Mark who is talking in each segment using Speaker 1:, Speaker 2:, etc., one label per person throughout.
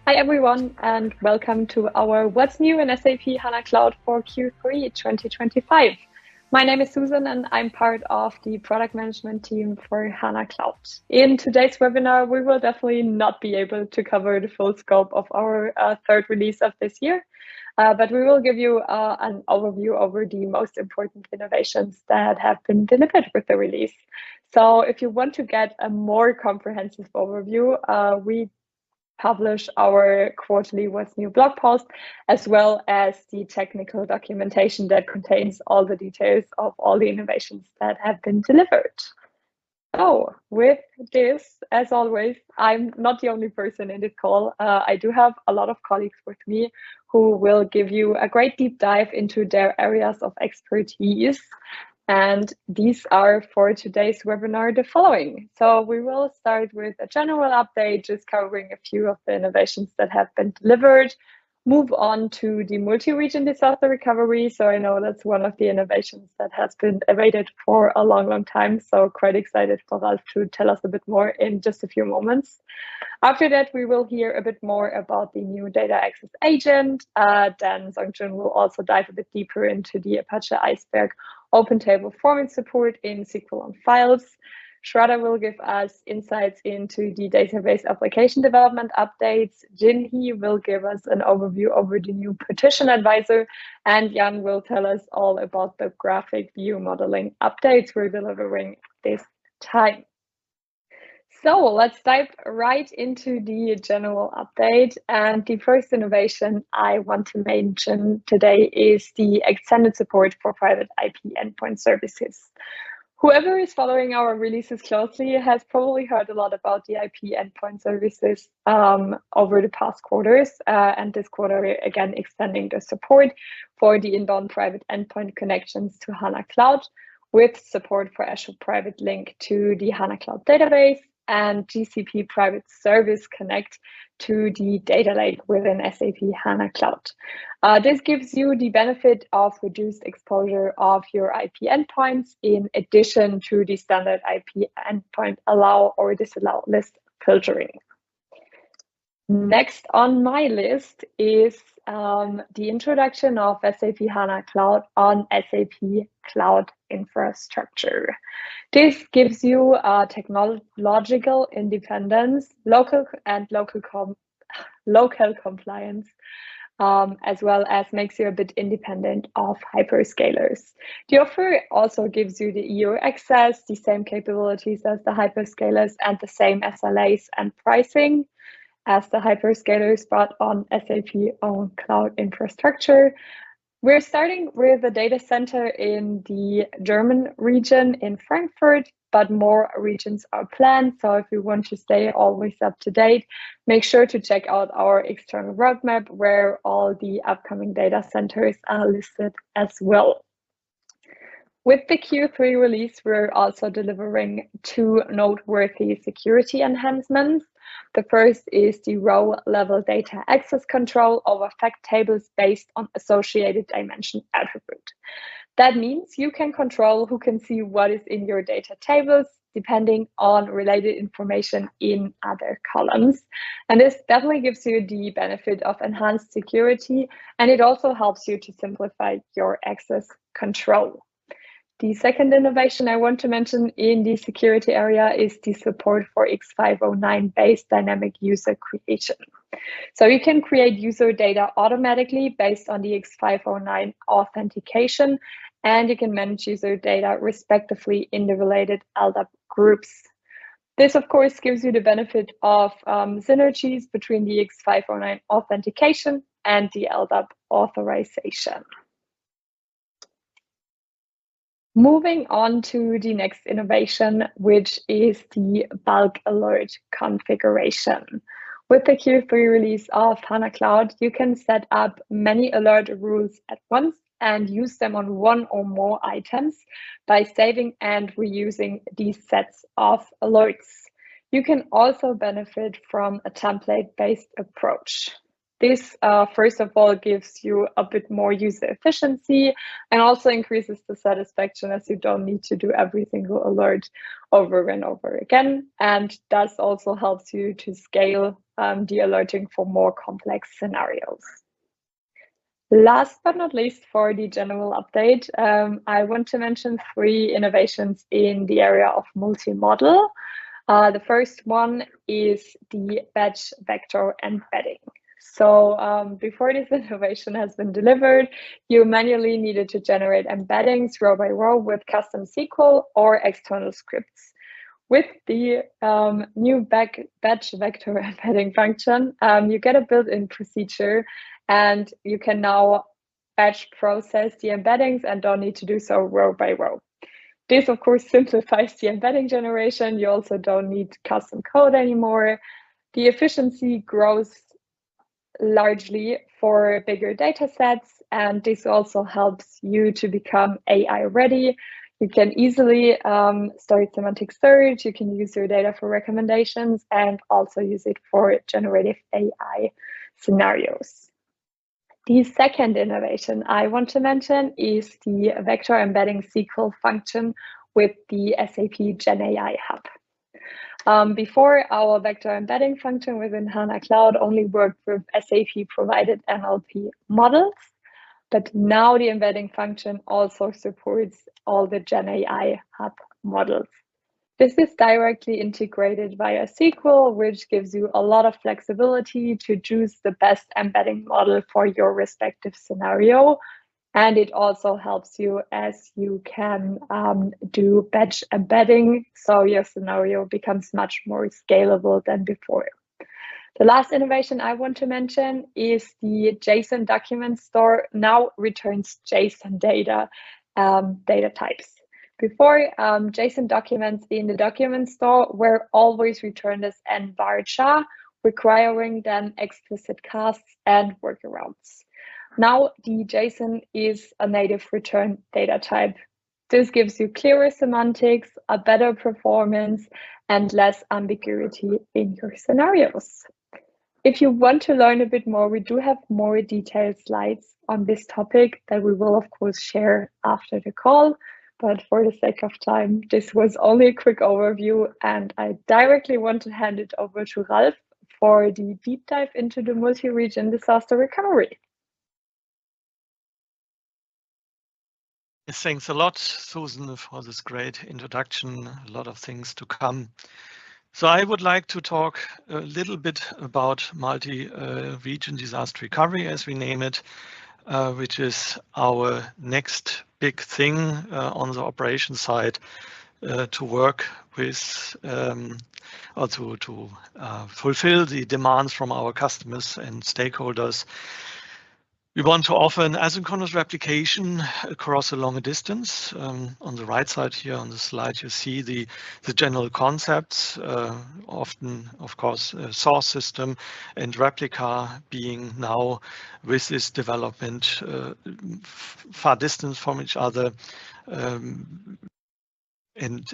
Speaker 1: Hi everyone, and welcome to our What's New in SAP HANA Cloud for Q3 2025. My name is Susan and I'm part of the product management team for HANA Cloud. In today's webinar, we will definitely not be able to cover the full scope of our third release of this year, but we will give you an overview over the most important innovations that have been delivered with the release. So if you want to get a more comprehensive overview, we publish our quarterly What's New blog post, as well as the technical documentation that contains all the details of all the innovations that have been delivered. So with this, as always, I'm not the only person in this call. I do have a lot of colleagues with me who will give you a great deep dive into their areas of expertise. And these are for today's webinar the following. So we will start with a general update, just covering a few of the innovations that have been delivered, move on to the multi-region disaster recovery. So I know that's one of the innovations that has been awaited for a long time. So quite excited for Ralph to tell us a bit more in just a few moments. After that, we will hear a bit more about the new data access agent. Then Songjun will also dive a bit deeper into the Apache Iceberg open table format support in SQL on files. Shraddha will give us insights into the database application development updates. Jinhee will give us an overview over the new Partition Advisor. And Jan will tell us all about the graphic view modeling updates we're delivering this time. So let's dive right into the general update. And the first innovation I want to mention today is the extended support for private IP endpoint services. Whoever is following our releases closely has probably heard a lot about the IP endpoint services over the past quarters, and this quarter again extending the support for the inbound private endpoint connections to HANA Cloud, with support for Azure Private Link to the HANA Cloud database and GCP Private Service Connect to the data lake within SAP HANA Cloud. This gives you the benefit of reduced exposure of your IP endpoints in addition to the standard IP endpoint allow or disallow list filtering. Next on my list is the introduction of SAP HANA Cloud on SAP Cloud Infrastructure. This gives you technological independence, local compliance, as well as makes you a bit independent of hyperscalers. The offer also gives you the EU access, the same capabilities as the hyperscalers, and the same SLAs and pricing as the hyperscalers, but on SAP own cloud infrastructure. We're starting with a data center in the German region in Frankfurt, but more regions are planned. So if you want to stay always up to date, make sure to check out our external roadmap where all the upcoming data centers are listed as well. With the Q3 release, we're also delivering two noteworthy security enhancements. The first is the row-level data access control over fact tables based on associated dimension attribute. That means you can control who can see what is in your data tables, depending on related information in other columns. And this definitely gives you the benefit of enhanced security, and it also helps you to simplify your access control. The second innovation I want to mention in the security area is the support for X509-based dynamic user creation. So you can create user data automatically based on the X509 authentication, and you can manage user data respectively in the related LDAP groups. This, of course, gives you the benefit of synergies between the X509 authentication and the LDAP authorization. Moving on to the next innovation, which is the bulk alert configuration. With the Q3 release of HANA Cloud, you can set up many alert rules at once and use them on one or more items by saving and reusing these sets of alerts. You can also benefit from a template-based approach. This, first of all, gives you a bit more user efficiency and also increases the satisfaction, as you don't need to do every single alert over and over again. And thus also helps you to scale the alerting for more complex scenarios. Last but not least, for the general update, I want to mention 3 innovations in the area of multi-model. The first one is the batch vector embedding. So before this innovation has been delivered, you manually needed to generate embeddings row by row with custom SQL or external scripts. With the new batch vector embedding function, you get a built-in procedure, and you can now batch process the embeddings and don't need to do so row by row. This, of course, simplifies the embedding generation. You also don't need custom code anymore. The efficiency grows largely for bigger data sets, and this also helps you to become AI ready. You can easily start semantic search. You can use your data for recommendations and also use it for generative AI scenarios. The second innovation I want to mention is the vector embedding SQL function with the SAP GenAI Hub. Before, our vector embedding function within HANA Cloud only worked with SAP provided NLP models, but now the embedding function also supports all the GenAI Hub models. This is directly integrated via SQL, which gives you a lot of flexibility to choose the best embedding model for your respective scenario. And it also helps you as you can do batch embedding, so your scenario becomes much more scalable than before. The last innovation I want to mention is the JSON document store now returns JSON data types. Before, JSON documents in the document store were always returned as nvarchar, requiring then explicit casts and workarounds. Now the JSON is a native return data type. This gives you clearer semantics, a better performance, and less ambiguity in your scenarios. If you want to learn a bit more, we do have more detailed slides on this topic that we will, of course, share after the call. But for the sake of time, this was only a quick overview, and I directly want to hand it over to Ralf for the deep dive into the multi-region disaster recovery.
Speaker 2: Yes, thanks a lot, Susan, for this great introduction. A lot of things to come. So I would like to talk a little bit about multi-region disaster recovery, as we name it, which is our next big thing on the operation side to work with or to fulfill the demands from our customers and stakeholders. We want to offer an asynchronous replication across a longer distance. On the right side here on the slide, you see the general concepts, often, of course, source system and replica being now with this development far distance from each other. And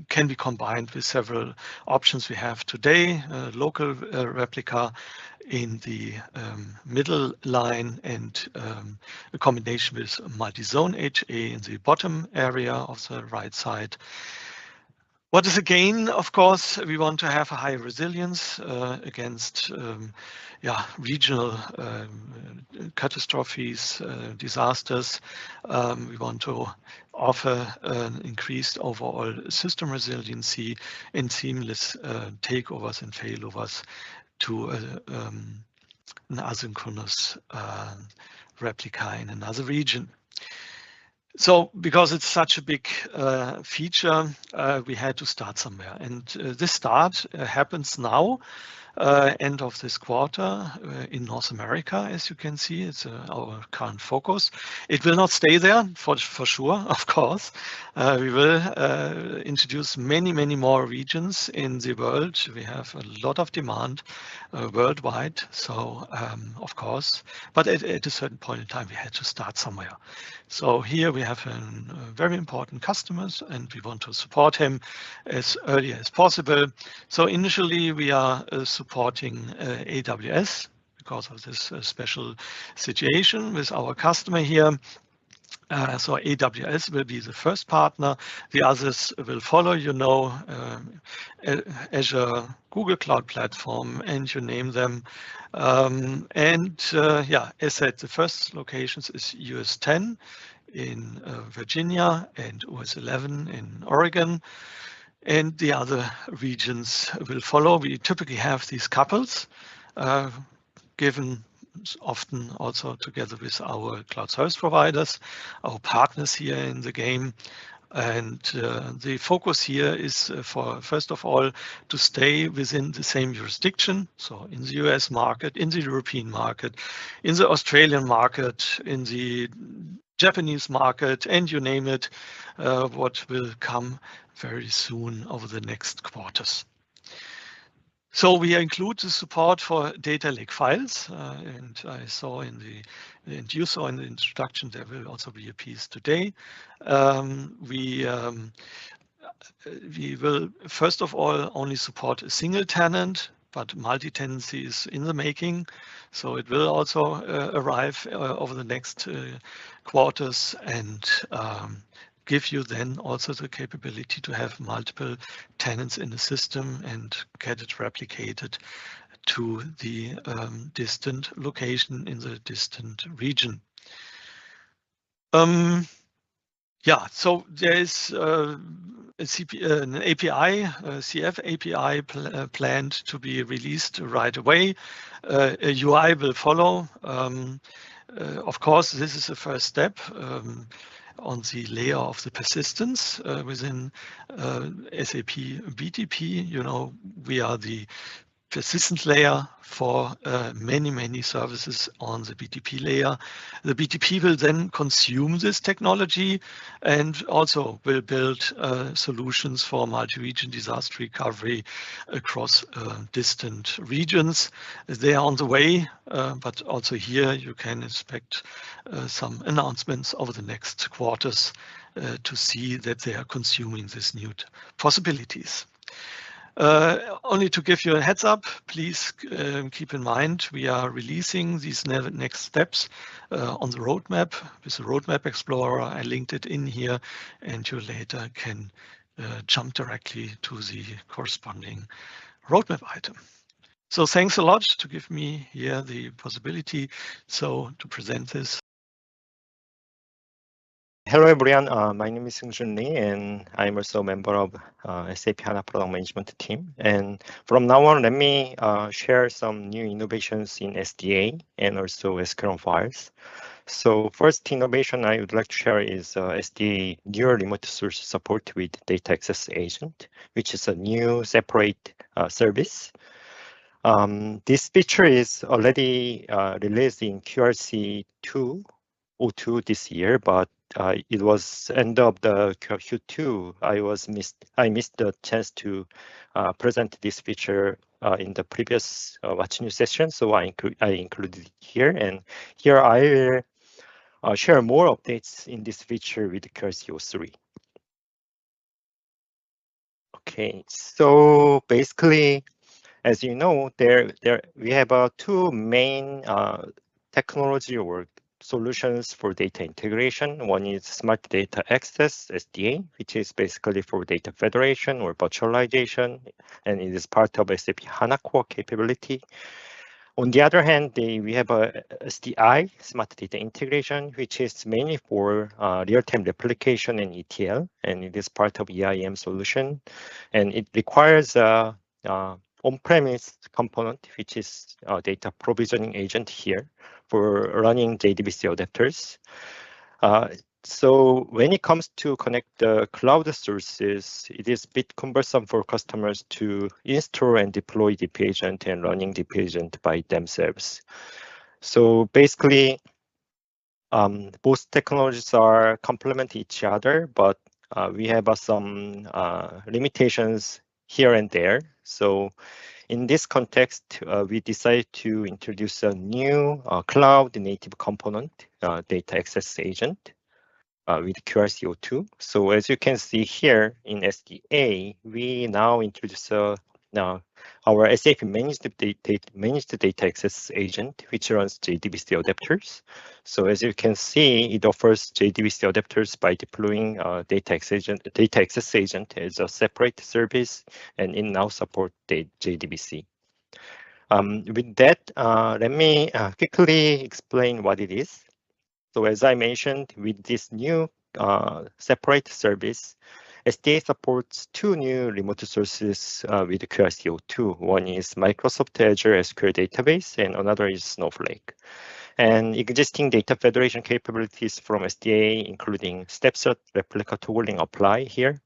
Speaker 2: can be combined with several options we have today. Local replica in the middle line and a combination with multi-zone HA in the bottom area of the right side. What is the gain? Of course, we want to have a high resilience against regional catastrophes, disasters. We want to offer an increased overall system resiliency and seamless takeovers and failovers to an asynchronous replica in another region. So because it's such a big feature, we had to start somewhere. And this start happens now, end of this quarter in North America, as you can see. It's our current focus. It will not stay there for sure, of course. We will introduce many more regions in the world. We have a lot of demand worldwide. So, of course, but at a certain point in time, we had to start somewhere. So here we have a very important customers, and we want to support him as early as possible. So initially we are supporting AWS because of this special situation with our customer here. So AWS will be the first partner. The others will follow, Azure, Google Cloud Platform, and you name them. Yeah, as said, the first locations is US 10 in Virginia and US 11 in Oregon. And the other regions will follow. We typically have these couples given often also together with our cloud service providers, our partners here in the game. And the focus here is for, first of all, to stay within the same jurisdiction. So in the US market, in the European market, in the Australian market, in the Japanese market, and you name it, what will come very soon over the next quarters. So we include the support for data lake files, and I saw and you saw in the introduction, there will also be a piece today. We will, first of all, only support a single tenant, but multi-tenancy is in the making. So it will also arrive over the next quarters and give you then also the capability to have multiple tenants in the system and get it replicated to the distant location in the distant region. Yeah, so there is an API, CF API planned to be released right away. A UI will follow. Of course, this is the first step on the layer of the persistence within SAP BTP. We are the persistent layer for many services on the BTP layer. The BTP will then consume this technology and also will build solutions for multi-region disaster recovery across distant regions. They are on the way, but also here you can expect some announcements over the next quarters to see that they are consuming these new possibilities. Only to give you a heads up, please keep in mind we are releasing these next steps on the roadmap with the Roadmap Explorer. I linked it in here, and you later can jump directly to the corresponding roadmap item. So thanks a lot to give me here the possibility to present this.
Speaker 3: Hello everyone, my name is Seung-Jun Lee and I'm also a member of SAP HANA Product Management team. And from now on, let me share some new innovations in SDA and also SQL files. So first innovation I would like to share is SDA newer remote source support with data access agent, which is a new separate service. This feature is already released in QRC 2.02 this year, but it was end of the Q2. I missed the chance to present this feature in the previous What's New session, so I included it here. And here I will share more updates in this feature with QRC 03. Okay, so basically, as you know, we have two main technology or solutions for data integration. One is Smart Data Access, SDA, which is basically for data federation or virtualization, and it is part of SAP HANA core capability. On the other hand, we have a SDI, Smart Data Integration, which is mainly for real-time replication and ETL, and it is part of EIM solution, and it requires a on-premise component, which is a data provisioning agent here for running JDBC adapters. So when it comes to connect the cloud sources, it is a bit cumbersome for customers to install and deploy DP agent and running DP agent by themselves. So basically, both technologies are complement each other, but we have some limitations here and there. So in this context, we decided to introduce a new cloud native component, data access agent with QRC 02. So as you can see here in SDA, we now introduce a our SAP managed data access agent, which runs JDBC adapters. So as you can see, it offers JDBC adapters by deploying data access agent as a separate service, and it now supports JDBC. With that, let me quickly explain what it is. So as I mentioned, with this new separate service, SDA supports two new remote sources with QRC02. One is Microsoft Azure SQL database, and another is Snowflake. And existing data federation capabilities from SDA, including step-set replica tooling, apply here.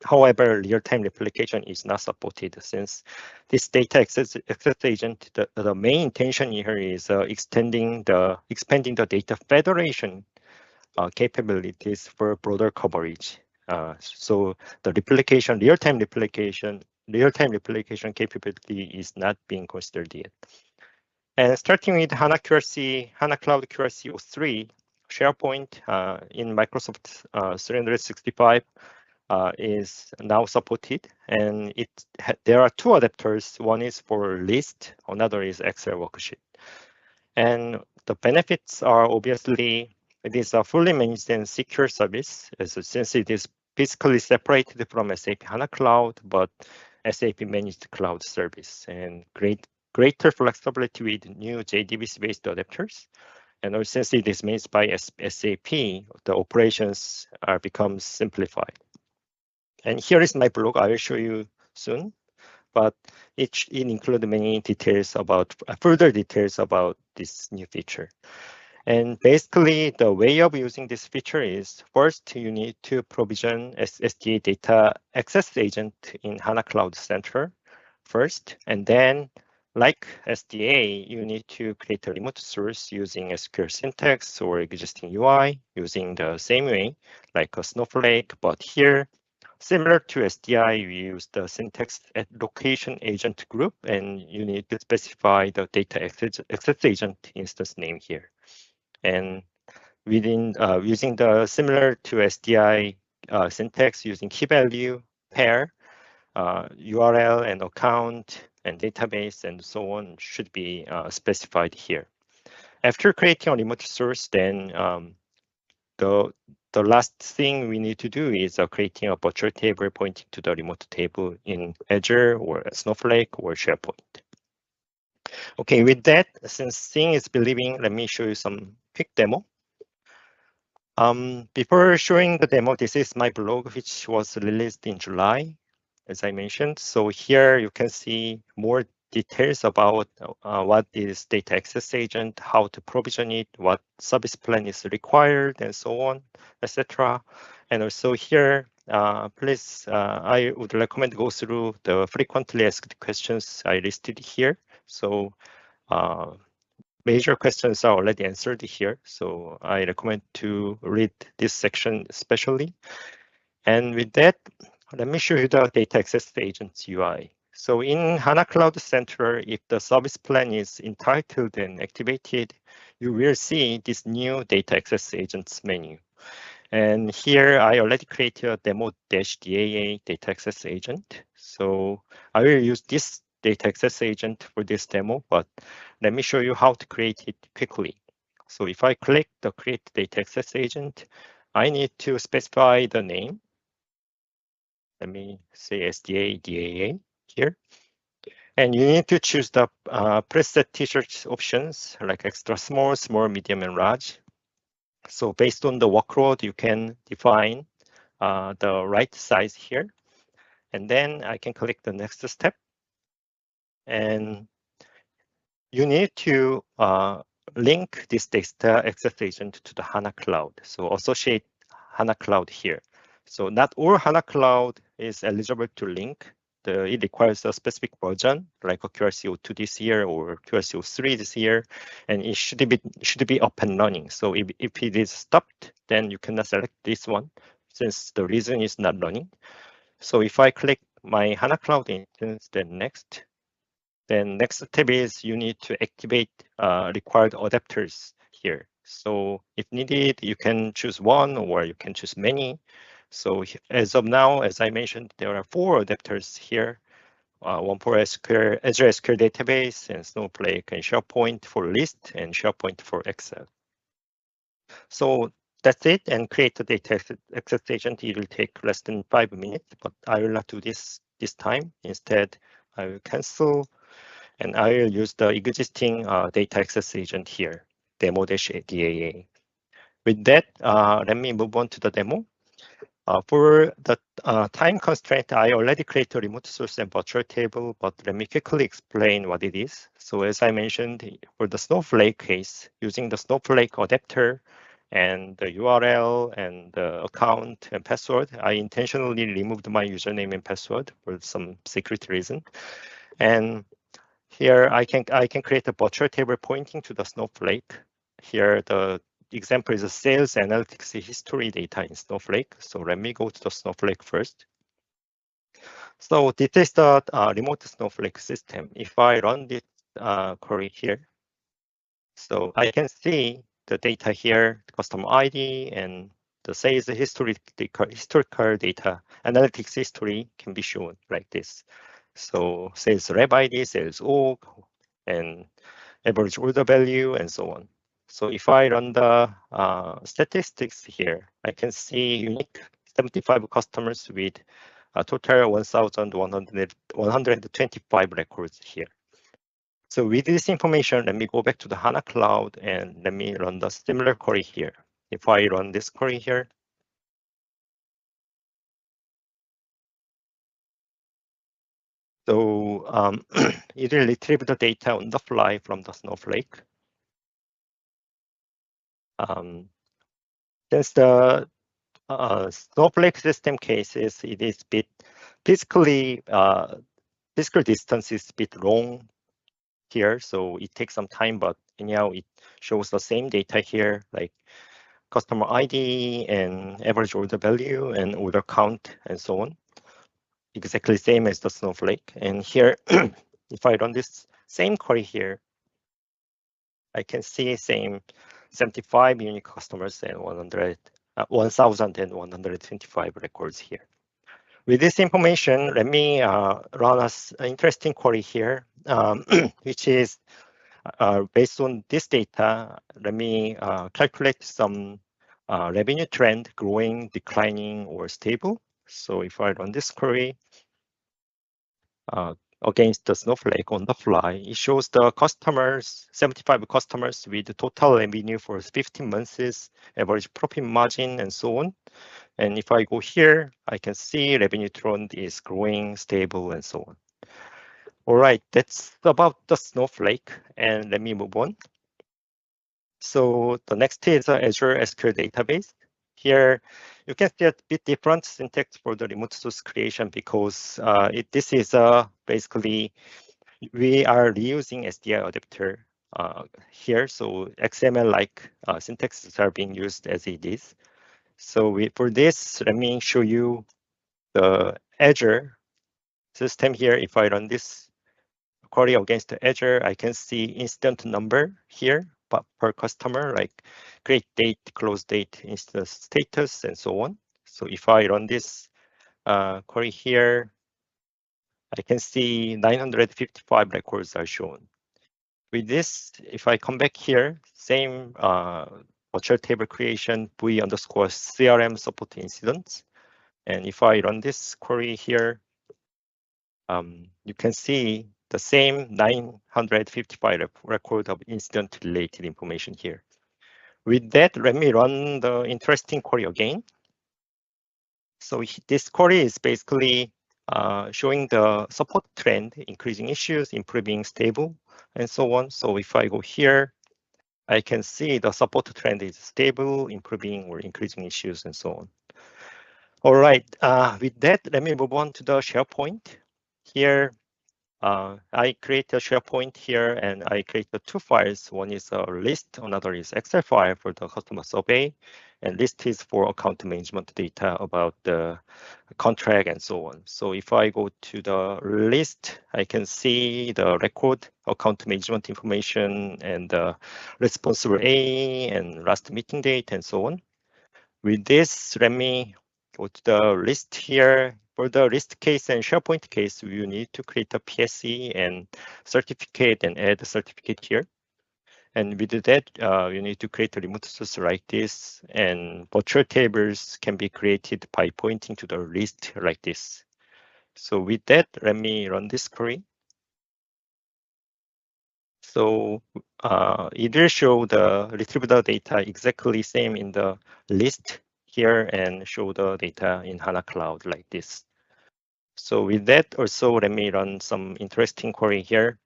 Speaker 3: However, real-time replication is not supported since this data access agent, the main intention here is expanding the data federation capabilities for broader coverage. So the real-time replication capability is not being considered yet. And starting with HANA Cloud QRC 03, SharePoint in Microsoft 365 is now supported, and there are two adapters. One is for list, another is Excel worksheet. And the benefits are obviously it is a fully managed and secure service, since it is physically separated from SAP HANA Cloud, but SAP managed cloud service, and greater flexibility with new JDBC-based adapters. And also, since it is managed by SAP, the operations are become simplified. And here is my blog. I will show you soon, but it includes many details about further details about this new feature. And basically, the way of using this feature is first you need to provision SDA data access agent in HANA Cloud Center first, and then like SDA, you need to create a remote source using SQL syntax or existing UI using the same way like a Snowflake, but here, similar to SDI, we use the syntax at location agent group, and you need to specify the data access agent instance name here. And within using the similar to SDI syntax using key value, pair, URL and account and database and so on should be specified here. After creating a remote source, then the last thing we need to do is creating a virtual table pointing to the remote table in Azure or Snowflake or SharePoint. Okay, with that, since seeing is believing, let me show you some quick demo. Before showing the demo, this is my blog, which was released in July, as I mentioned. So here you can see more details about what is data access agent, how to provision it, what service plan is required, and so on, etc. And also here, please, I would recommend go through the frequently asked questions I listed here. So major questions are already answered here. So I recommend to read this section especially. And with that, let me show you the data access agents UI. So in HANA Cloud Center, if the service plan is entitled and activated, you will see this new data access agents menu. And here I already created a demo-DAA data access agent. So I will use this data access agent for this demo, but let me show you how to create it quickly. So if I click the create data access agent, I need to specify the name. Let me say SDA DAA here. And you need to choose the preset t-shirt options like extra small, small, medium, and large. So based on the workload, you can define the right size here. And then I can click the next step. And you need to link this data access agent to the HANA Cloud. So associate HANA Cloud here. So not all HANA Cloud is eligible to link. It requires a specific version, like a QRC02 this year or QRC03 this year, and it should be up and running. So if it is stopped, then you cannot select this one, since the reason is not running. So if I click my HANA Cloud instance, then next step is you need to activate required adapters here. So if needed, you can choose one or you can choose many. So as of now, as I mentioned, there are 4 adapters here, one for SQL, Azure SQL database, and Snowflake and SharePoint for list, and SharePoint for Excel. So that's it, and create the data access agent. It will take less than 5 minutes, but I will not do this time. Instead, I will cancel, and I will use the existing data access agent here, demo-DAA. With that, let me move on to the demo. For the time constraint, I already created a remote source and virtual table, but let me quickly explain what it is. So as I mentioned, for the Snowflake case, using the Snowflake adapter and the URL and the account and password, I intentionally removed my username and password for some security reason. And here I can create a virtual table pointing to the Snowflake. Here the example is a sales analytics history data in Snowflake. So let me go to the Snowflake first. So this is the remote Snowflake system. If I run this query here, so I can see the data here, customer ID and the sales historical data, analytics history can be shown like this. So sales rep ID, sales org, and average order value, and so on. So if I run the statistics here, I can see unique 75 customers with a total 1,125 records here. So with this information, let me go back to the HANA Cloud and let me run the similar query here. If I run this query here, so it will retrieve the data on the fly from the Snowflake. Since the Snowflake system cases, it is bit physically physical distance is a bit long here, so it takes some time. But anyhow, it shows the same data here, like customer ID and average order value and order count and so on. Exactly same as the Snowflake. And here, if I run this same query here, I can see same 75 unique customers and 1,125 records here. With this information, let me run an interesting query here, which is based on this data. Let me calculate some revenue trend, growing, declining, or stable. So if I run this query against the Snowflake on the fly, it shows the customers, 75 customers with total revenue for 15 months, average profit margin, and so on. And if I go here, I can see revenue trend is growing, stable, and so on. All right, that's about the Snowflake, and let me move on. So the next is Azure SQL database. Here, you can see a bit different syntax for the remote source creation because this is basically, we are reusing SDI adapter here. So XML-like syntaxes are being used as it is. So for this, let me show you the Azure system here. If I run this query against the Azure, I can see incident number here, but per customer, like create date, close date, instance status, and so on. So if I run this query here, I can see 955 records are shown. With this, if I come back here, same virtual table creation, v_CRM support incidents. And if I run this query here, you can see the same 955 record of incident-related information here. With that, let me run the interesting query again. So this query is basically showing the support trend, increasing issues, improving, stable, and so on. So if I go here, I can see the support trend is stable, improving, or increasing issues, and so on. All right, with that, let me move on to the SharePoint. Here, I create a SharePoint here, and I create the two files. One is a list, another is Excel file for the customer survey, and list is for account management data about the contract and so on. So if I go to the list, I can see the record, account management information, and the responsible A, and last meeting date, and so on. With this, let me go to the list here. For the list case and SharePoint case, you need to create a PSE and certificate and add a certificate here. And with that, you need to create a remote source like this, and virtual tables can be created by pointing to the list like this. So with that, let me run this query. So it will show the retrieve the data exactly same in the list here and show the data in HANA Cloud like this. So with that, also let me run some interesting query here.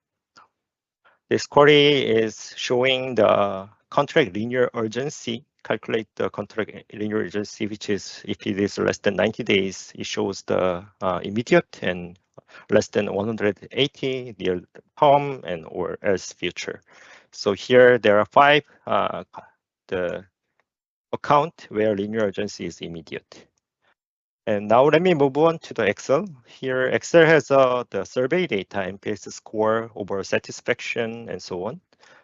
Speaker 3: This query is showing the contract linear urgency, calculate the contract linear urgency, which is if it is less than 90 days, it shows the immediate, and less than 180 near term and or else future. So here there are 5 the account where linear urgency is immediate. And now let me move on to the Excel. Here, Excel has the survey data, NPS score, overall satisfaction, and so on.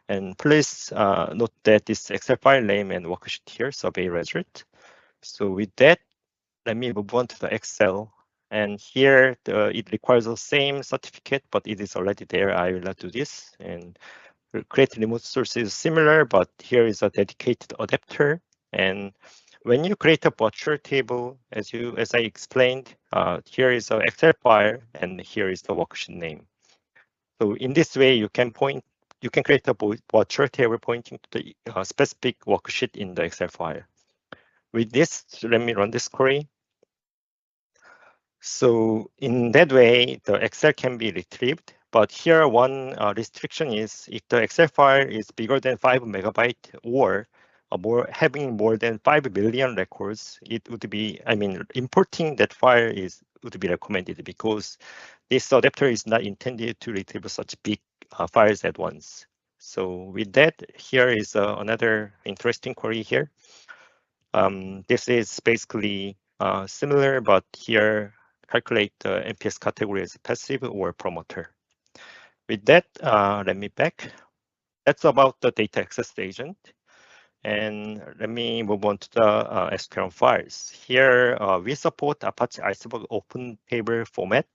Speaker 3: And please note that this Excel file name and worksheet here, survey result. So with that, let me move on to the Excel. And here, it requires the same certificate, but it is already there. I will not do this. And create remote source is similar, but here is a dedicated adapter. And when you create a virtual table, as I explained, here is an Excel file, and here is the worksheet name. So in this way, you can create a virtual table pointing to the specific worksheet in the Excel file. With this, let me run this query. So in that way, the Excel can be retrieved. But here, one restriction is if the Excel file is bigger than 5 megabyte or having more than 5 million records, it would be, importing that file would be recommended, because this adapter is not intended to retrieve such big files at once. So with that, here is another interesting query here. This is basically similar, but here calculate the NPS category as passive or promoter. With that, let me back. That's about the data access agent. And let me move on to the SQL files. Here, we support Apache Iceberg open table format.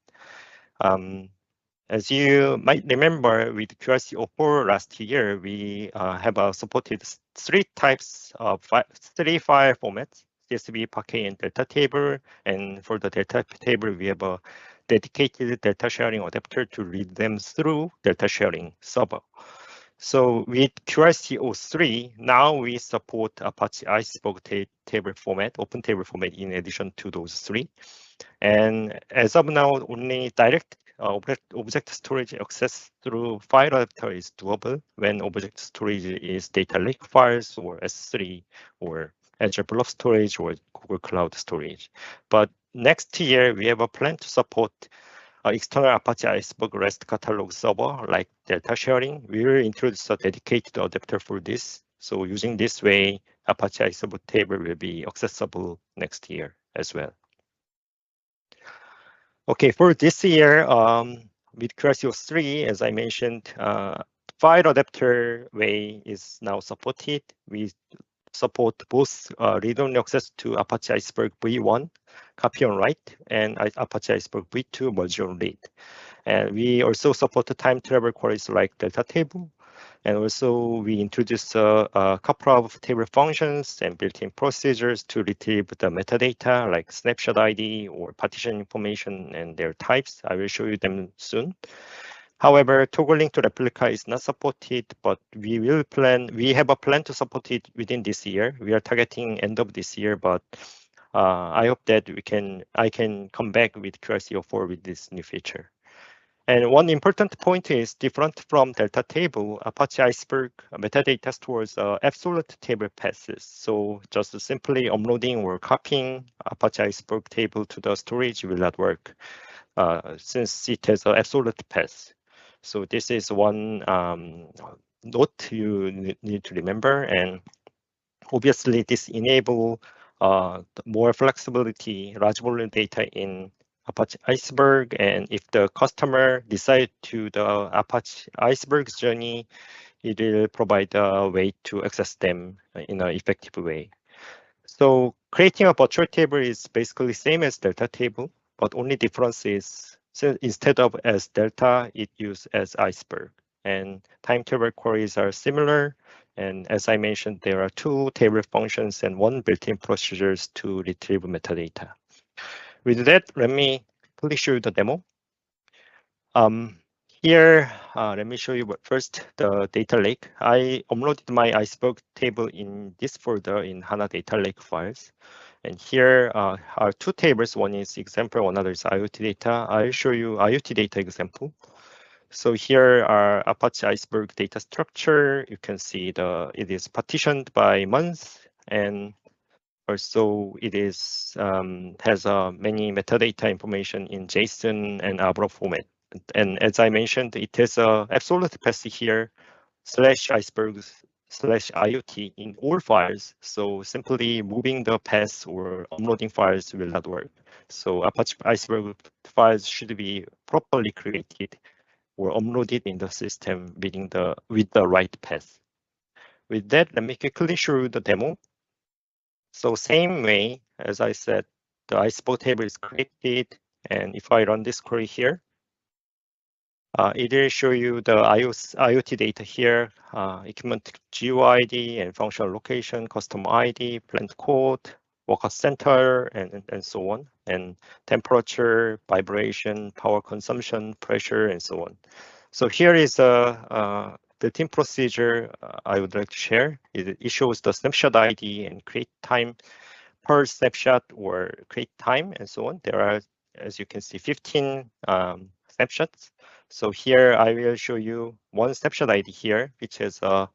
Speaker 3: As you might remember, with QRC04 last year, we have supported 3 types of 3 file formats: CSV, Parquet, and Delta table. And for the Delta table, we have a dedicated Delta sharing adapter to read them through Delta sharing server. So with QRC03, now we support Apache Iceberg table format, open table format, in addition to those 3. And as of now, only direct object storage access through file adapter is doable when object storage is data lake files or S3 or Azure Blob Storage or Google Cloud Storage. But next year, we have a plan to support external Apache Iceberg REST catalog server like Delta sharing. We will introduce a dedicated adapter for this. So using this way, Apache Iceberg table will be accessible next year as well. Okay, for this year, with QRC03, as I mentioned, file adapter way is now supported. We support both read-only access to Apache Iceberg v1, copy on write, and Apache Iceberg v2, merge on read. And we also support the time travel queries like Delta table. And also we introduced a couple of table functions and built-in procedures to retrieve the metadata like snapshot ID or partition information and their types. I will show you them soon. However, toggling to replica is not supported, but we have a plan to support it within this year. We are targeting end of this year, but I hope that I can come back with QRC04 with this new feature. And one important point is, different from Delta table, Apache Iceberg metadata stores absolute table paths. So just simply uploading or copying Apache Iceberg table to the storage will not work, since it has an absolute path. So this is one note you need to remember. And obviously, this enables more flexibility, large volume data in Apache Iceberg. And if the customer decides to the Apache Iceberg journey, it will provide a way to access them in an effective way. So creating a virtual table is basically same as delta table, but only difference is, so instead of as delta, it used as Iceberg. And time table queries are similar. And as I mentioned, there are two table functions and one built-in procedures to retrieve metadata. With that, let me quickly show you the demo. Here, let me show you first the data lake. I uploaded my Iceberg table in this folder in HANA data lake files. And here are two tables. One is example, another is IoT data. I'll show you IoT data example. So here are Apache Iceberg data structure. You can see it is partitioned by month, and also it is has many metadata information in JSON and Avro format. And as I mentioned, it has a absolute path here /iceberg /IoT in all files. So simply moving the path or uploading files will not work. So Apache Iceberg files should be properly created or uploaded in the system with the right path. With that, let me quickly show you the demo. So same way, as I said, the Iceberg table is created. And if I run this query here, it will show you the IoT data here, equipment GUID and functional location, customer ID, plant code, worker center, and so on, and temperature, vibration, power consumption, pressure, and so on. So here is a built-in procedure I would like to share. It shows the snapshot ID and create time per snapshot or create time and so on. There are, as you can see, 15 snapshots. So here I will show you one snapshot ID here, which is a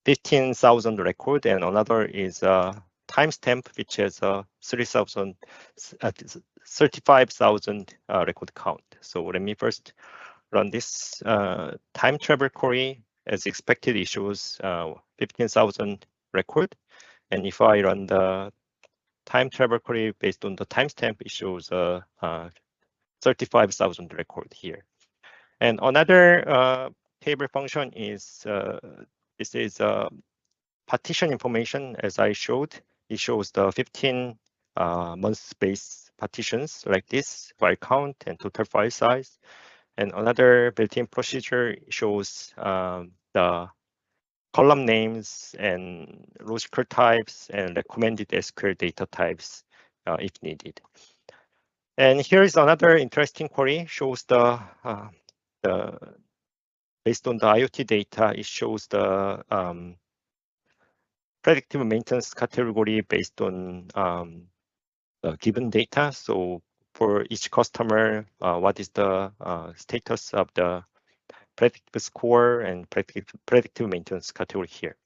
Speaker 3: 15,000 record, and another is a timestamp, which is a 35,000 record count. So let me first run this time travel query. As expected, it shows 15,000 record. And if I run the time travel query based on the timestamp, it shows 35,000 record here. And another table function is this is partition information. As I showed, it shows the 15 month-based partitions like this, file count and total file size. And another built-in procedure shows the column names and logical types and recommended SQL data types if needed. And here is another interesting query, shows the based on the IoT data, it shows the predictive maintenance category based on the given data. So for each customer, what is the status of the predictive score and predictive maintenance category here.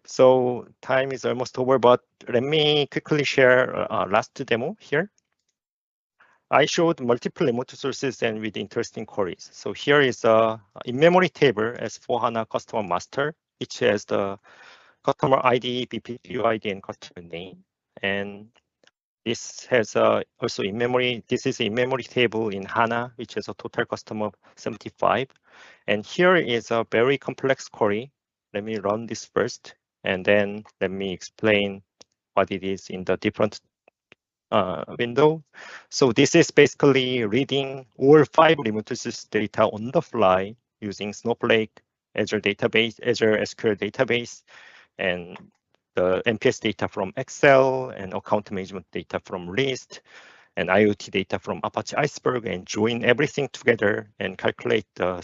Speaker 3: So time is almost over, but let me quickly share last demo here. I showed multiple remote sources and with interesting queries. So here is a in-memory table as for HANA customer master, which has the customer ID, BPU ID, and customer name. And this has also in-memory. This is in-memory table in HANA, which has a total customer of 75. And here is a very complex query. Let me run this first, and then let me explain what it is in the different window. So this is basically reading all 5 remote sources data on the fly using Snowflake, Azure database, Azure SQL database, and the NPS data from Excel, and account management data from List, and IoT data from Apache Iceberg, and join everything together and calculate the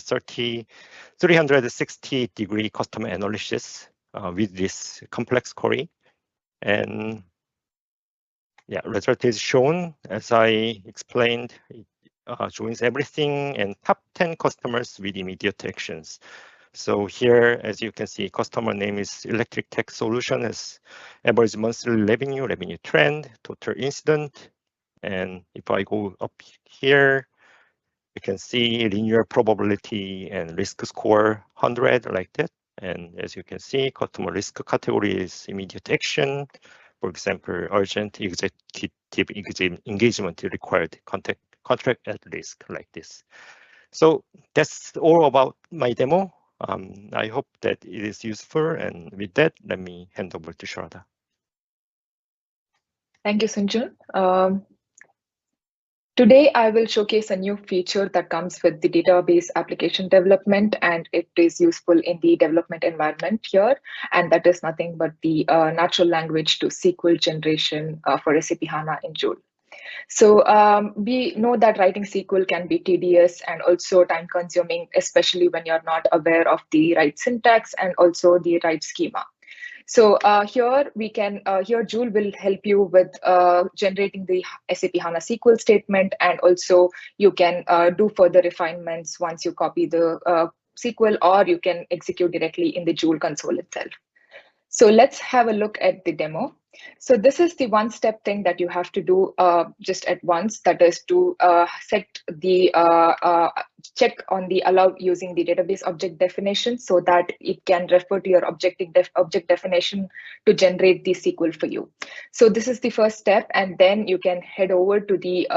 Speaker 3: 360-degree customer analysis with this complex query. And yeah, result is shown. As I explained, it joins everything and top 10 customers with immediate actions. So here, as you can see, customer name is Electric Tech Solution, as average monthly revenue trend, total incident. And if I go up here, you can see linear probability and risk score 100 like that. And as you can see, customer risk category is immediate action. For example, urgent executive engagement required, contract at risk like this. So that's all about my demo. I hope that it is useful. And with that, let me hand over to Sharada.
Speaker 4: Thank you, Sunjun. Today, I will showcase a new feature that comes with the database application development, and it is useful in the development environment here. And that is nothing but the natural language to SQL generation for SAP HANA in Joule. So we know that writing SQL can be tedious and also time consuming, especially when you're not aware of the right syntax and also the right schema. So here we can, here Joule will help you with generating the SAP HANA SQL statement, and also you can do further refinements once you copy the SQL, or you can execute directly in the Joule console itself. So let's have a look at the demo. So this is the one-step thing that you have to do just at once. That is to set the check on the allow using the database object definition, so that it can refer to your object definition to generate the SQL for you. So this is the first step, and then you can head over to the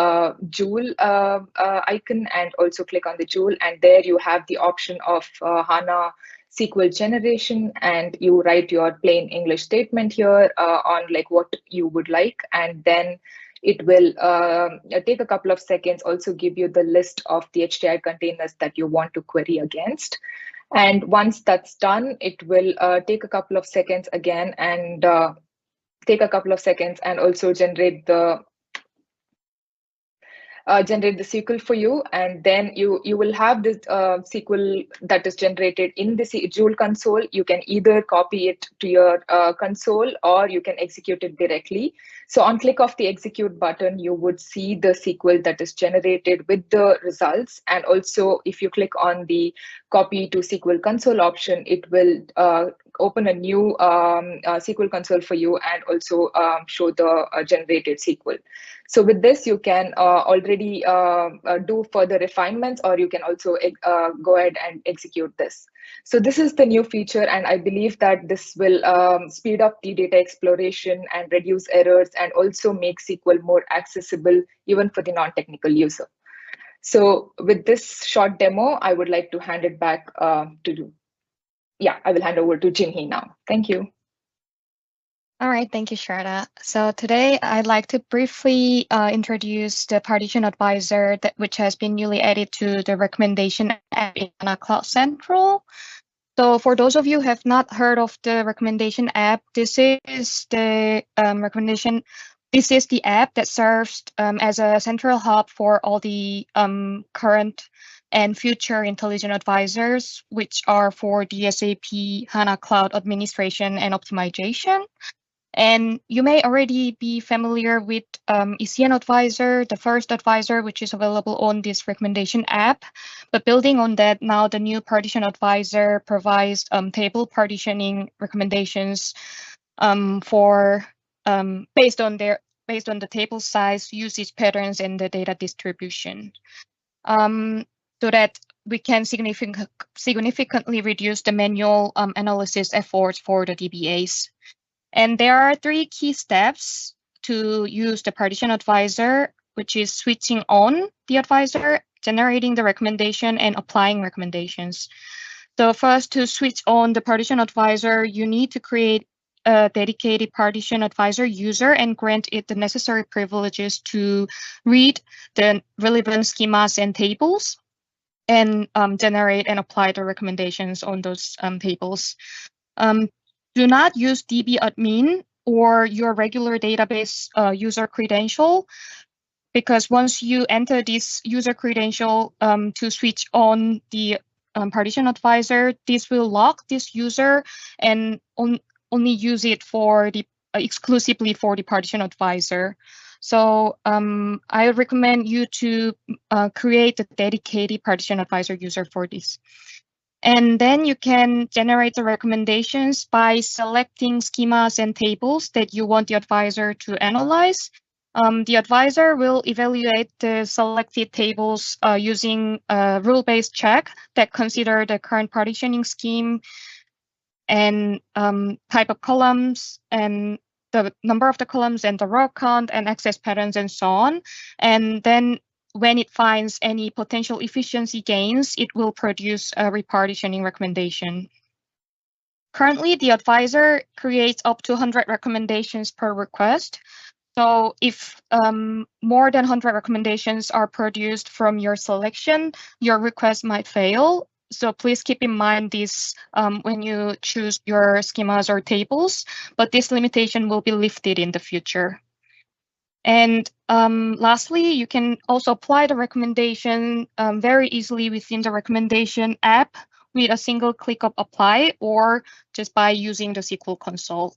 Speaker 4: Joule icon and also click on the Joule, and there you have the option of HANA SQL generation, and you write your plain English statement here on like what you would like, and then it will take a couple of seconds, also give you the list of the HTI containers that you want to query against. And once that's done, it will take a couple of seconds again and also generate the SQL for you, and then you will have this SQL that is generated in the Joule console. You can either copy it to your console, or you can execute it directly. So on click of the execute button, you would see the SQL that is generated with the results. And also if you click on the copy to SQL console option, it will open a new SQL console for you, and also show the generated SQL. So with this, you can already do further refinements, or you can also go ahead and execute this. So this is the new feature, and I believe that this will speed up the data exploration and reduce errors, and also make SQL more accessible even for the non-technical user. So with this short demo, I would like to hand it back I will hand over to Jinhee now. Thank you.
Speaker 5: All right, thank you, Shraddha. So today I'd like to briefly introduce the Partition Advisor, which has been newly added to the recommendation app in HANA Cloud Central. So for those of you who have not heard of the recommendation app, this is the recommendation. This is the app that serves as a central hub for all the current and future intelligent advisors, which are for the SAP HANA Cloud administration and optimization. And you may already be familiar with ECN Advisor, the first advisor, which is available on this recommendation app. But building on that, now the new Partition Advisor provides table partitioning recommendations for based on the table size, usage patterns, and the data distribution, so that we can significantly reduce the manual analysis efforts for the DBAs. And there are 3 key steps to use the Partition Advisor, which is switching on the advisor, generating the recommendation, and applying recommendations. So first, to switch on the Partition Advisor, you need to create a dedicated Partition Advisor user and grant it the necessary privileges to read the relevant schemas and tables, and generate and apply the recommendations on those tables. Do not use DB admin or your regular database user credential, because once you enter this user credential to switch on the Partition Advisor, this will lock this user and only use it for the exclusively for the Partition Advisor. So I recommend you to create a dedicated Partition Advisor user for this. And then you can generate the recommendations by selecting schemas and tables that you want the advisor to analyze. The advisor will evaluate the selected tables using a rule-based check that consider the current partitioning scheme and type of columns and the number of the columns and the row count and access patterns and so on. And then when it finds any potential efficiency gains, it will produce a repartitioning recommendation. Currently, the advisor creates up to 100 recommendations per request. So if more than 100 recommendations are produced from your selection, your request might fail. So please keep in mind this when you choose your schemas or tables, but this limitation will be lifted in the future. And lastly, you can also apply the recommendation very easily within the recommendation app with a single click of apply, or just by using the SQL console.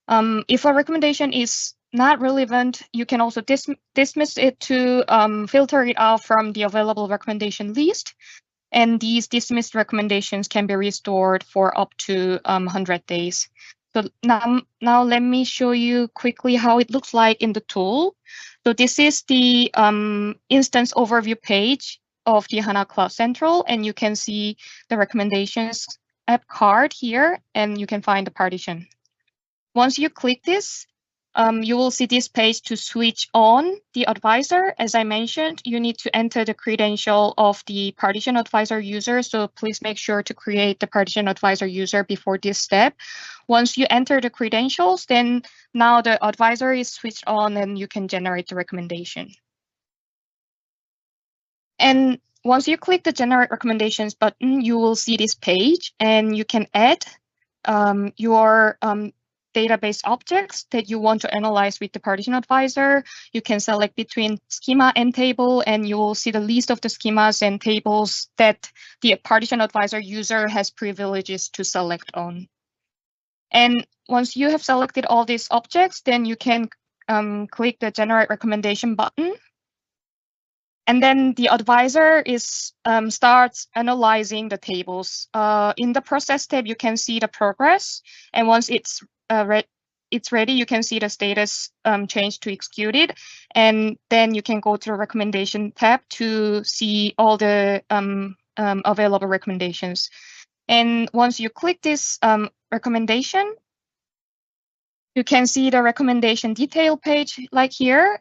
Speaker 5: If a recommendation is not relevant, you can also dismiss it to filter it out from the available recommendation list. And these dismissed recommendations can be restored for up to 100 days. So now let me show you quickly how it looks like in the tool. So this is the instance overview page of the HANA Cloud Central, and you can see the recommendations app card here, and you can find the partition. Once you click this, you will see this page to switch on the advisor. As I mentioned, you need to enter the credential of the Partition Advisor user. So please make sure to create the Partition Advisor user before this step. Once you enter the credentials, then now the advisor is switched on and you can generate the recommendation. And once you click the Generate Recommendations button, you will see this page, and you can add your database objects that you want to analyze with the Partition Advisor. You can select between schema and table, and you will see the list of the schemas and tables that the Partition Advisor user has privileges to select on. And once you have selected all these objects, then you can click the Generate Recommendation button. And then the advisor starts analyzing the tables. In the process tab, you can see the progress. And once it's ready, you can see the status change to executed. And then you can go to the recommendation tab to see all the available recommendations. And once you click this recommendation, you can see the recommendation detail page like here.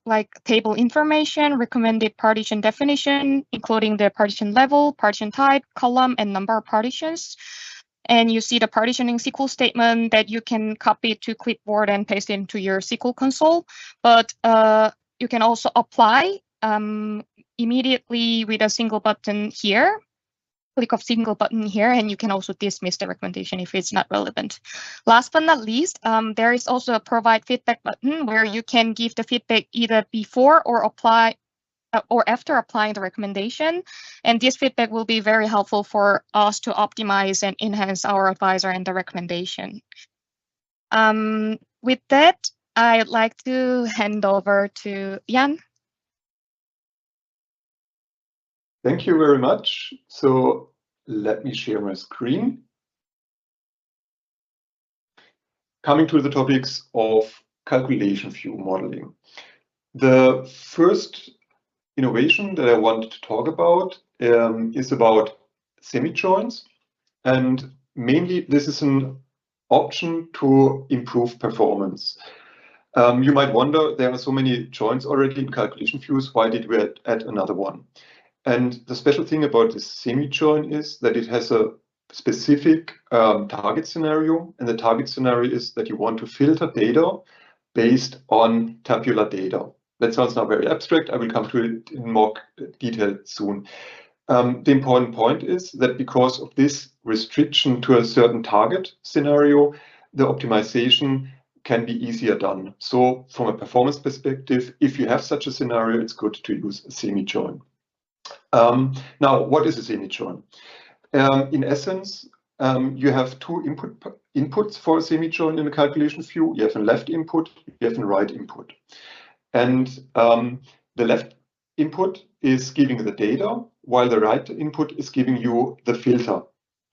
Speaker 5: Like table information, recommended partition definition, including the partition level, partition type, column, and number of partitions. And you see the partitioning SQL statement that you can copy to clipboard and paste into your SQL console. But you can also apply immediately with a single button here. Click of single button here, and you can also dismiss the recommendation if it's not relevant. Last but not least, there is also a provide feedback button where you can give the feedback either before or after applying the recommendation. And this feedback will be very helpful for us to optimize and enhance our advisor and the recommendation. With that, I'd like to hand over to Jan.
Speaker 6: Thank you very much. So let me share my screen. Coming to the topics of calculation view modeling. The first innovation that I wanted to talk about is about semi-joins. And mainly this is an option to improve performance. You might wonder, there are so many joins already in calculation views, why did we add another one? And the special thing about this semi-join is that it has a specific target scenario. And the target scenario is that you want to filter data based on tabular data. That sounds now very abstract. I will come to it in more detail soon. The important point is that because of this restriction to a certain target scenario, the optimization can be easier done. So from a performance perspective, if you have such a scenario, it's good to use a semi-join. Now, what is a semi-join? In essence, you have two inputs for a semi-join in a calculation view. You have a left input, you have a right input. And the left input is giving the data, while the right input is giving you the filter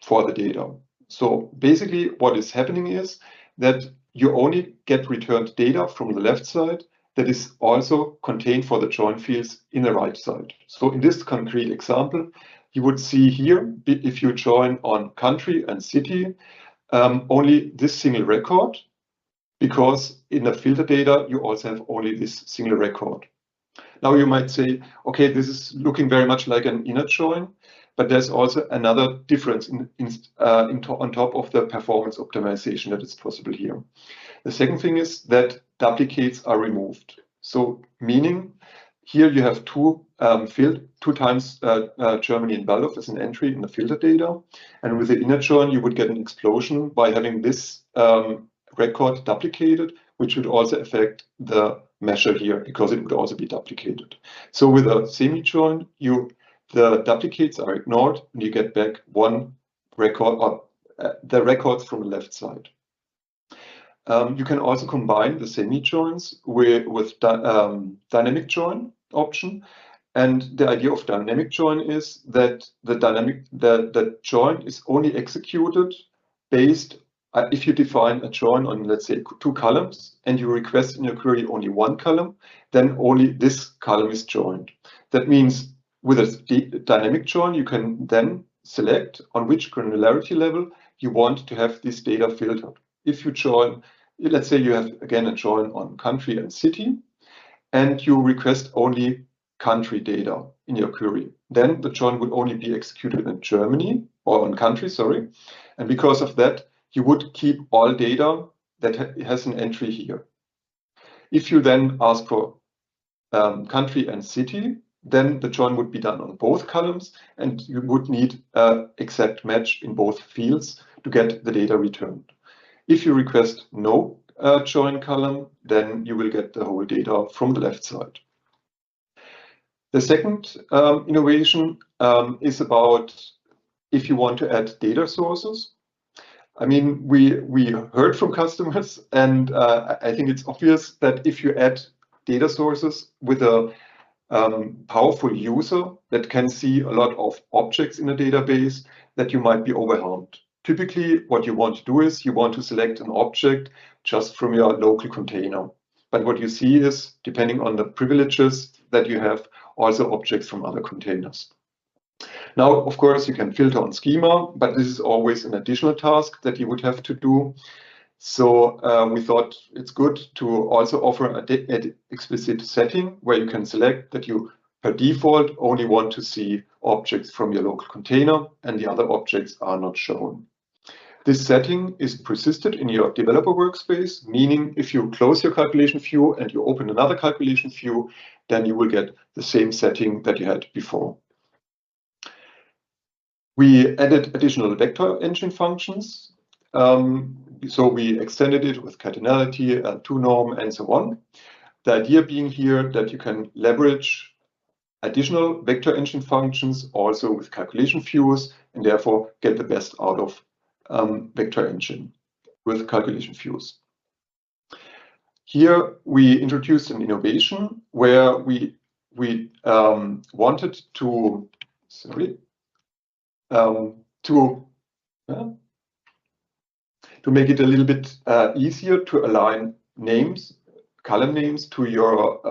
Speaker 6: for the data. So basically what is happening is that you only get returned data from the left side that is also contained for the join fields in the right side. So in this concrete example, you would see here, if you join on country and city, only this single record, because in the filter data, you also have only this single record. Now you might say, okay, this is looking very much like an inner join. but there's also another difference on top of the performance optimization that is possible here. The second thing is that duplicates are removed. So meaning here you have two times Germany and Waldorf as an entry in the filter data. And with the inner join, you would get an explosion by having this record duplicated, which would also affect the measure here because it would also be duplicated. So with a semi-join, the duplicates are ignored and you get back one record, or the records from the left side. You can also combine the semi-joins with dynamic join option. And the idea of dynamic join is that the join is only executed based if you define a join on, let's say, 2 columns and you request in your query only 1 column, then only this column is joined. That means with a dynamic join, you can then select on which granularity level you want to have this data filtered. If you join, let's say you have again a join on country and city, and you request only country data in your query, then the join would only be executed in Germany, or on country, sorry. And because of that, you would keep all data that has an entry here. If you then ask for country and city, then the join would be done on both columns, and you would need an exact match in both fields to get the data returned. If you request no join column, then you will get the whole data from the left side. The second innovation is about if you want to add data sources. I mean, we heard from customers, and I think it's obvious that if you add data sources with a powerful user that can see a lot of objects in a database, that you might be overwhelmed. Typically, what you want to do is you want to select an object just from your local container. But what you see is, depending on the privileges that you have, also objects from other containers. Now, of course, you can filter on schema, but this is always an additional task that you would have to do. So we thought it's good to also offer an explicit setting where you can select that you, per default, only want to see objects from your local container and the other objects are not shown. This setting is persisted in your developer workspace, meaning if you close your calculation view and you open another calculation view, then you will get the same setting that you had before. We added additional vector engine functions. So we extended it with cardinality, toNorm, and so on. The idea being here that you can leverage additional vector engine functions also with calculation views and therefore get the best out of vector engine with calculation views. Here we introduced an innovation where we wanted to, to make it a little bit easier to align names, column names to your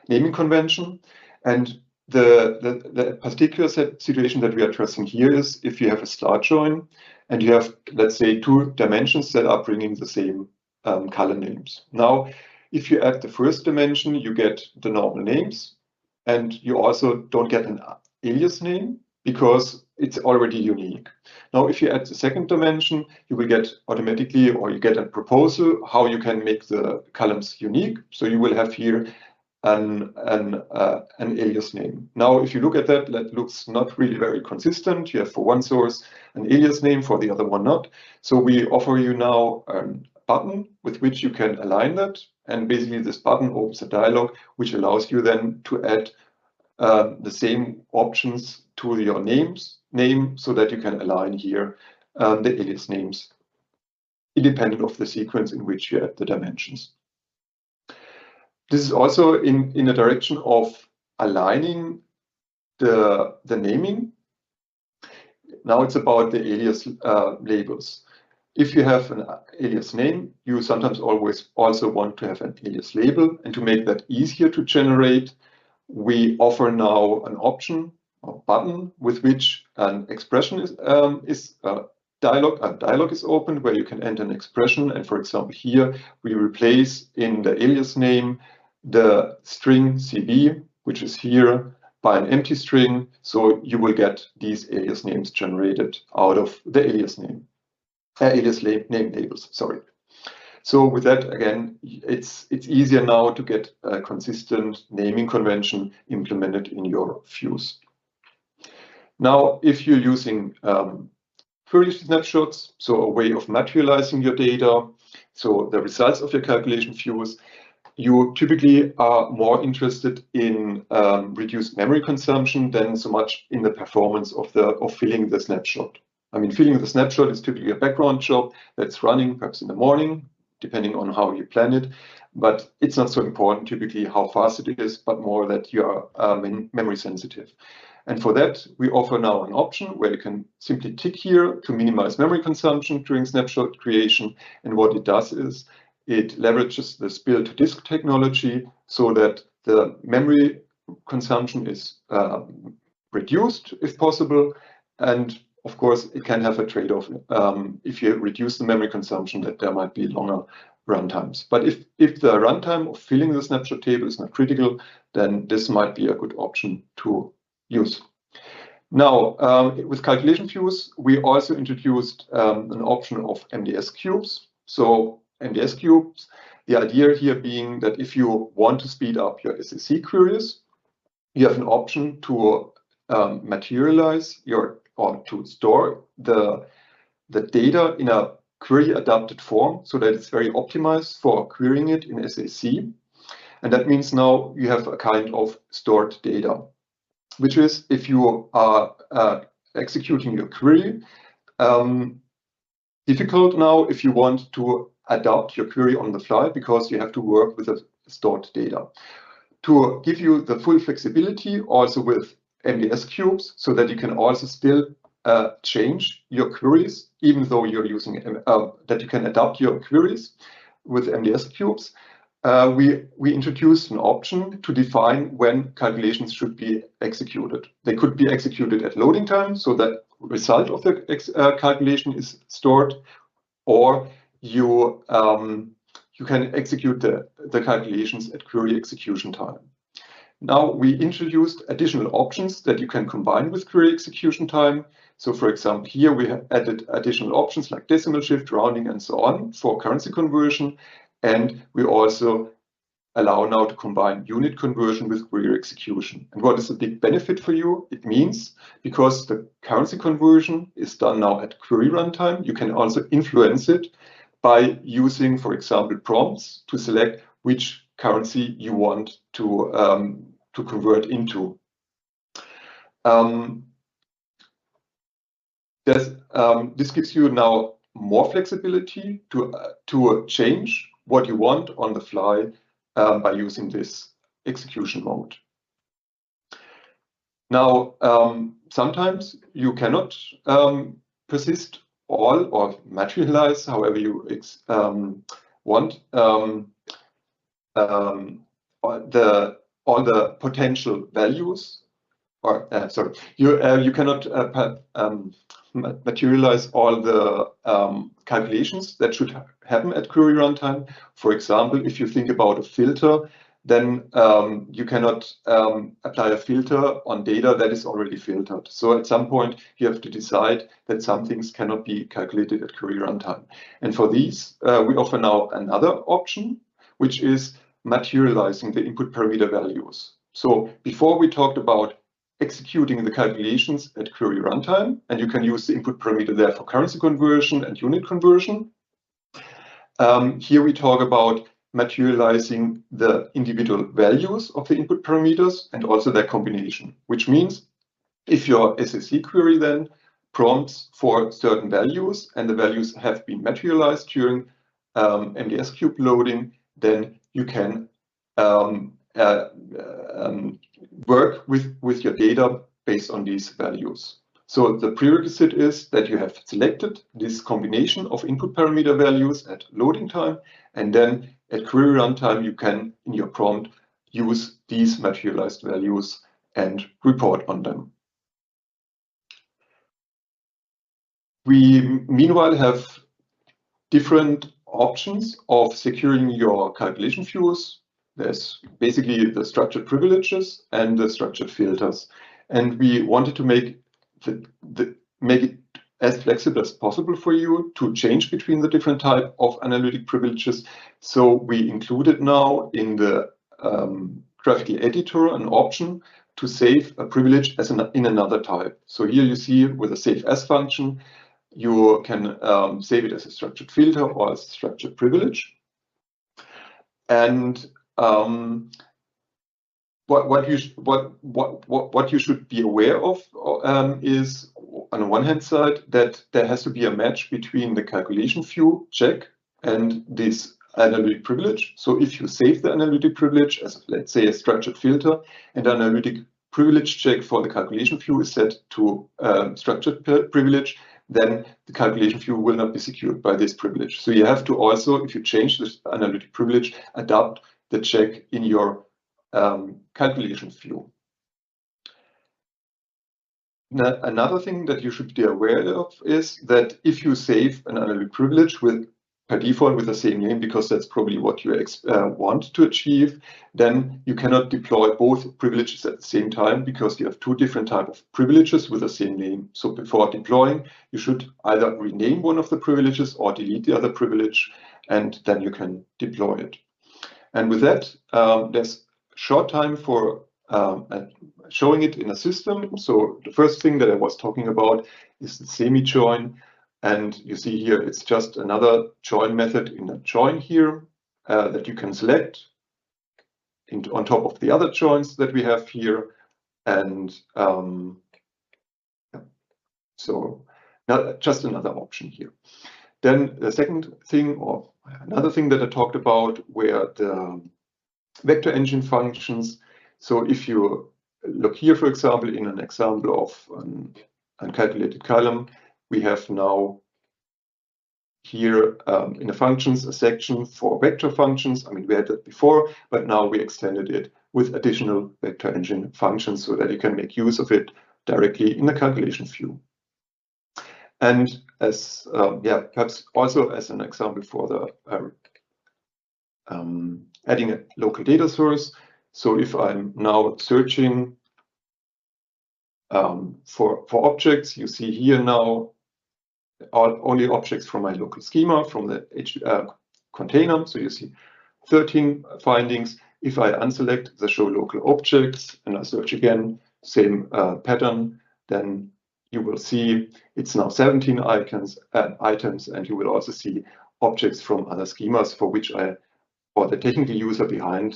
Speaker 6: naming convention. And the particular situation that we are addressing here is if you have a star join and you have, let's say, 2 dimensions that are bringing the same column names. Now, if you add the first dimension, you get the normal names, and you also don't get an alias name because it's already unique. Now, if you add the second dimension, you will get automatically, or you get a proposal how you can make the columns unique. So you will have here an alias name. Now, if you look at that, that looks not really very consistent. You have for one source an alias name, for the other one not. So we offer you now a button with which you can align that. And basically this button opens a dialog, which allows you then to add the same options to your name so that you can align here the alias names independent of the sequence in which you add the dimensions. This is also in the direction of aligning the naming. Now it's about the alias labels. If you have an alias name, you sometimes always also want to have an alias label. And to make that easier to generate, we offer now an option or button with which an expression is dialog is opened where you can enter an expression. And for example, here we replace in the alias name the string CB, which is here by an empty string. So you will get these alias names generated out of the alias name labels. Sorry. So with that, again, it's easier now to get a consistent naming convention implemented in your views. Now, if you're using query snapshots, so a way of materializing your data, so the results of your calculation views, you typically are more interested in reduced memory consumption than so much in the performance of filling the snapshot. I mean, filling the snapshot is typically a background job that's running perhaps in the morning, depending on how you plan it. But it's not so important typically how fast it is, but more that you are memory sensitive. And for that, we offer now an option where you can simply tick here to minimize memory consumption during snapshot creation. And what it does is it leverages the spill to disk technology so that the memory consumption is reduced if possible. And of course, it can have a trade-off. If you reduce the memory consumption, that there might be longer runtimes. But if the runtime of filling the snapshot table is not critical, then this might be a good option to use. Now, with calculation views, we also introduced an option of MDS cubes. So MDS cubes, the idea here being that if you want to speed up your SAC queries, you have an option to materialize or to store the data in a query adapted form so that it's very optimized for querying it in SAC. And that means now you have a kind of stored data, which is if you are executing your query, difficult now if you want to adapt your query on the fly because you have to work with the stored data. To give you the full flexibility also with MDS cubes so that you can also still change your queries, even though you're using that you can adapt your queries with MDS cubes. We introduced an option to define when calculations should be executed. They could be executed at loading time, so that result of the calculation is stored, or you can execute the calculations at query execution time. Now we introduced additional options that you can combine with query execution time. So for example, here we have added additional options like decimal shift, rounding, and so on for currency conversion. And we also allow now to combine unit conversion with query execution. And what is a big benefit for you? It means because the currency conversion is done now at query runtime, you can also influence it by using, for example, prompts to select which currency you want to convert into. This gives you now more flexibility to change what you want on the fly by using this execution mode. Now, sometimes you cannot persist all or materialize however you want all the potential values, or sorry, you cannot materialize all the calculations that should happen at query runtime. For example, if you think about a filter, then you cannot apply a filter on data that is already filtered. So at some point, you have to decide that some things cannot be calculated at query runtime. And for these, we offer now another option, which is materializing the input parameter values. So before we talked about executing the calculations at query runtime, and you can use the input parameter there for currency conversion and unit conversion. Here we talk about materializing the individual values of the input parameters and also their combination, which means if your SAC query then prompts for certain values and the values have been materialized during MDS cube loading, then you can work with your data based on these values. So the prerequisite is that you have selected this combination of input parameter values at loading time, and then at query runtime, you can, in your prompt, use these materialized values and report on them. We, meanwhile, have different options of securing your calculation views. there's basically the structured privileges and the structured filters. And we wanted to make it as flexible as possible for you to change between the different type of analytic privileges. So we included now in the graphical editor an option to save a privilege as in another type. So here you see with a save as function, you can save it as a structured filter or as a structured privilege. And what you should be aware of is, on the one hand side, that there has to be a match between the calculation view check and this analytic privilege. So if you save the analytic privilege as, let's say, a structured filter, and the analytic privilege check for the calculation view is set to structured privilege, then the calculation view will not be secured by this privilege. So you have to also, if you change this analytic privilege, adapt the check in your calculation view. Now, another thing that you should be aware of is that if you save an analytic privilege by default with the same name, because that's probably what you want to achieve, then you cannot deploy both privileges at the same time, because you have two different types of privileges with the same name. So before deploying, you should either rename one of the privileges or delete the other privilege, and then you can deploy it. And with that, there's short time for showing it in a system. So the first thing that I was talking about is the semi-join. And you see here, it's just another join method in a join here that you can select on top of the other joins that we have here. And so now just another option here. Then the second thing, or another thing that I talked about, were the vector engine functions. So if you look here, for example, in an example of an uncalculated column, we have now here in the functions a section for vector functions. I mean, we had that before, but now we extended it with additional vector engine functions so that you can make use of it directly in the calculation view. And as perhaps also as an example for the adding a local data source. So if I'm now searching for objects, you see here now only objects from my local schema from the container. So you see 13 findings. If I unselect the show local objects and I search again, same pattern, then you will see it's now 17 items, and you will also see objects from other schemas for which or the technical user behind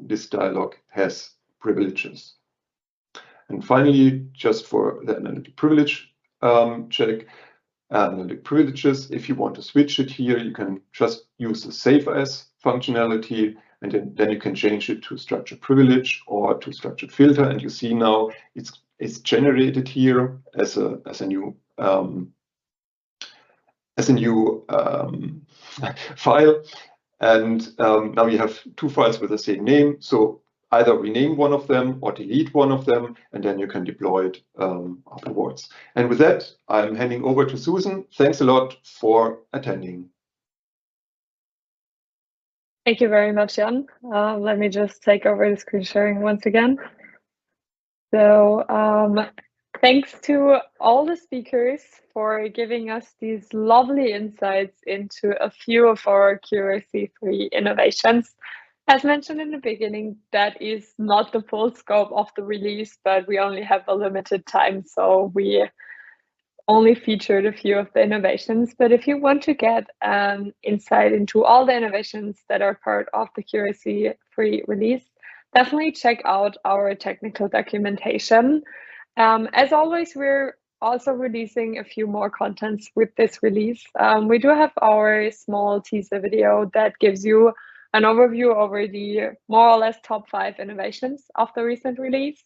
Speaker 6: this dialog has privileges. And finally, just for the analytic privilege check, analytic privileges, if you want to switch it here, you can just use the save as functionality, and then you can change it to structured privilege or to structured filter. And you see now it's generated here as a new file. And now you have two files with the same name. So either rename one of them or delete one of them, and then you can deploy it afterwards. And with that, I'm handing over to Susan. Thanks a lot for attending.
Speaker 1: Thank you very much, Jan. Let me just take over the screen sharing once again. So thanks to all the speakers for giving us these lovely insights into a few of our QRC3 innovations. As mentioned in the beginning, that is not the full scope of the release, but we only have a limited time, so we only featured a few of the innovations. But if you want to get insight into all the innovations that are part of the QRC3 release, definitely check out our technical documentation. As always, we're also releasing a few more contents with this release. We do have our small teaser video that gives you an overview over the more or less top 5 innovations of the recent release.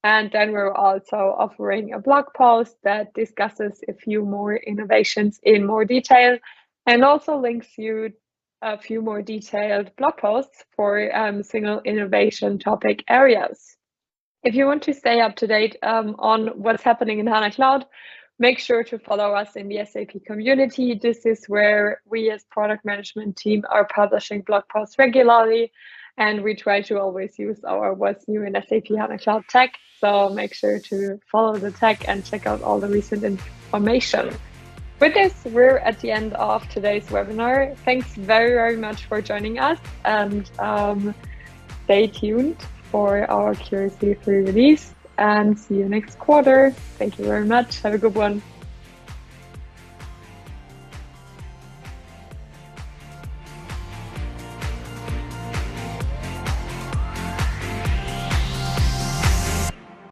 Speaker 1: And then we're also offering a blog post that discusses a few more innovations in more detail, and also links you a few more detailed blog posts for single innovation topic areas. If you want to stay up to date on what's happening in HANA Cloud, make sure to follow us in the SAP community. This is where we as product management team are publishing blog posts regularly. And we try to always use our What's New in SAP HANA Cloud tag. So make sure to follow the tag and check out all the recent information. With this, we're at the end of today's webinar. Thanks very, very much for joining us, and stay tuned for our QRC3 release, and see you next quarter. Thank you very much. Have a good one.